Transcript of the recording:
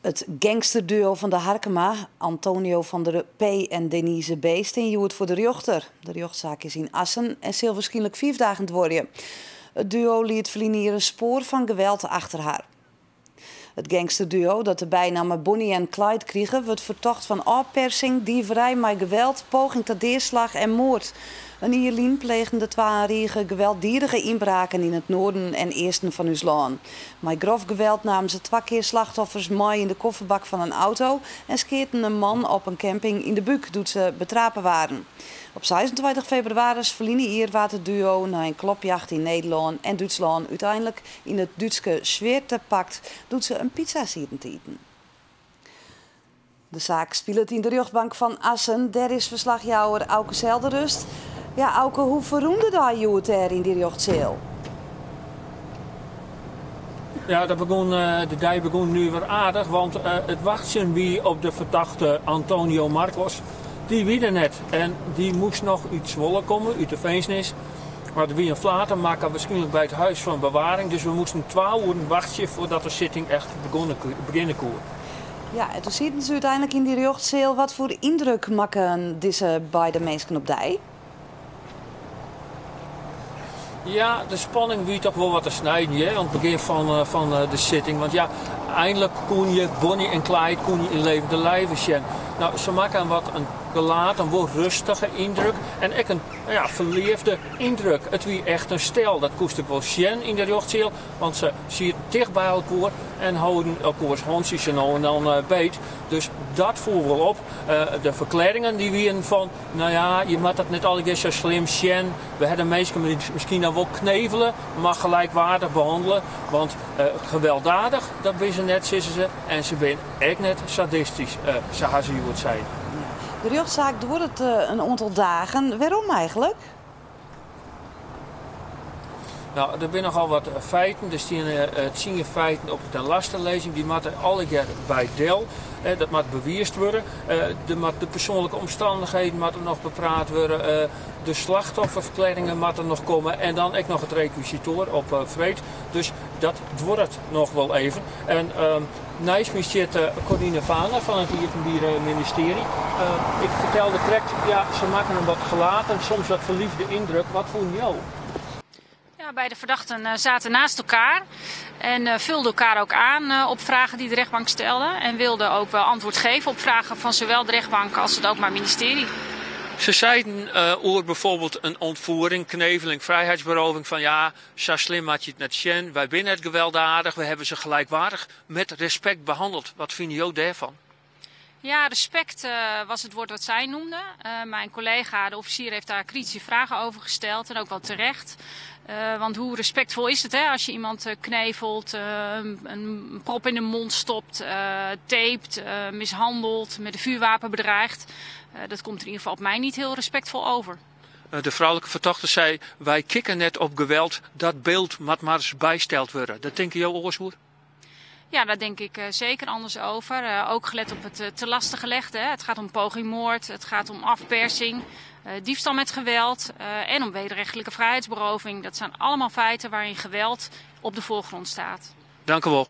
Het gangsterduo van de Harkema, Antonio van der P. en Denise B. staan joerd voor de rechter. De rechtszaak is in Assen en zal waarschijnlijk 5 dagen worden. Het duo liet verliezen een spoor van geweld achter haar. Het gangsterduo, dat de bijnaam Bonnie en Clyde kregen, wordt verdacht van afpersing, dieverij met geweld, poging tot deerslag en moord. Een Ierlien pleegde de 2-jarige gewelddierige inbraken in het noorden en eersten van ons land. Met grof geweld namen ze 2 keer slachtoffers mee in de kofferbak van een auto en skeerden een man op een camping in de buik toen ze betrapen waren. Op 26 februari verliet hier het duo na een klopjacht in Nederland en Duitsland uiteindelijk in het Duitse Schwertepact doet ze een pizza zitten te eten. De zaak speelt in de rechtbank van Assen. Daar is verslagjouwer Auke Zelderust. Ja, Auke, hoe verroemde daar je er in die rechtszaal? Ja, de dag begon nu weer aardig, want het wachten wie op de verdachte Antonio Marcos, die wie er net. En die moest nog uit Zwolle komen, uit de Veensnis. Maar er wie een flatenmaker waarschijnlijk bij het huis van bewaring, dus we moesten 12 uur wachten voordat de zitting echt beginnen kon. Ja, en toen zitten ze uiteindelijk in die rechtszaal. Wat voor indruk maken deze beide mensen op die? Ja, de spanning wie toch wel wat te snijden hè, aan het begin van de zitting. Want ja, eindelijk kon je Bonnie en Clyde in levende lijven zien. Nou, ze maken een gelaten, wel rustige indruk en ook een verleefde indruk. Het wie echt een stel, dat koest ik wel zien in de rechtszaal, want ze zitten dicht bij elkaar en houden elkaars handjes en dan beet. Dus dat voel wel op. De verklaringen die we van, nou ja, je moet dat net alle keer zo slim zien. We hebben mensen misschien dan wel knevelen, maar gelijkwaardig behandelen. Want gewelddadig, dat ben ze net, zeggen ze. En ze zijn echt net sadistisch, zoals je woord zijn. De rechtszaak duurt een aantal dagen. Waarom eigenlijk? Nou, er zijn nogal wat feiten. Er staan 10 feiten op de lastenlezing. Die moeten alle keer bij deel. Dat moet beweerd worden. De persoonlijke omstandigheden moeten nog bepraat worden. De slachtofferverklaringen moeten nog komen. En dan ook nog het requisitoor op vreed. Dus dat wordt het nog wel even. En naast me zit Corine Vaner van het Dierenbieren ministerie. Ik vertelde direct, ja, ze maken een wat gelaten, soms wat verliefde indruk. Wat vond jou? Ja, beide verdachten zaten naast elkaar en vulden elkaar ook aan op vragen die de rechtbank stelde. En wilden ook wel antwoord geven op vragen van zowel de rechtbank als het Openbaar Ministerie. Ze zeiden over bijvoorbeeld een ontvoering, kneveling, vrijheidsberoving van ja, zo slim had je het net zien. Wij binnen het gewelddadig, we hebben ze gelijkwaardig met respect behandeld. Wat vind je ook daarvan? Ja, respect was het woord wat zij noemde. Mijn collega, de officier, heeft daar kritische vragen over gesteld en ook wel terecht. Want hoe respectvol is het als je iemand knevelt, een prop in de mond stopt, tapet, mishandelt, met een vuurwapen bedreigt. Dat komt in ieder geval op mij niet heel respectvol over. De vrouwelijke verdachte zei, wij kikken net op geweld, dat beeld moet maar eens bijsteld worden. Dat denk je jouw oorsmoer? Ja, daar denk ik zeker anders over. Ook gelet op het te lastig gelegde. Het gaat om pogingmoord, het gaat om afpersing, diefstal met geweld en om wederrechtelijke vrijheidsberoving. Dat zijn allemaal feiten waarin geweld op de voorgrond staat. Dank u wel.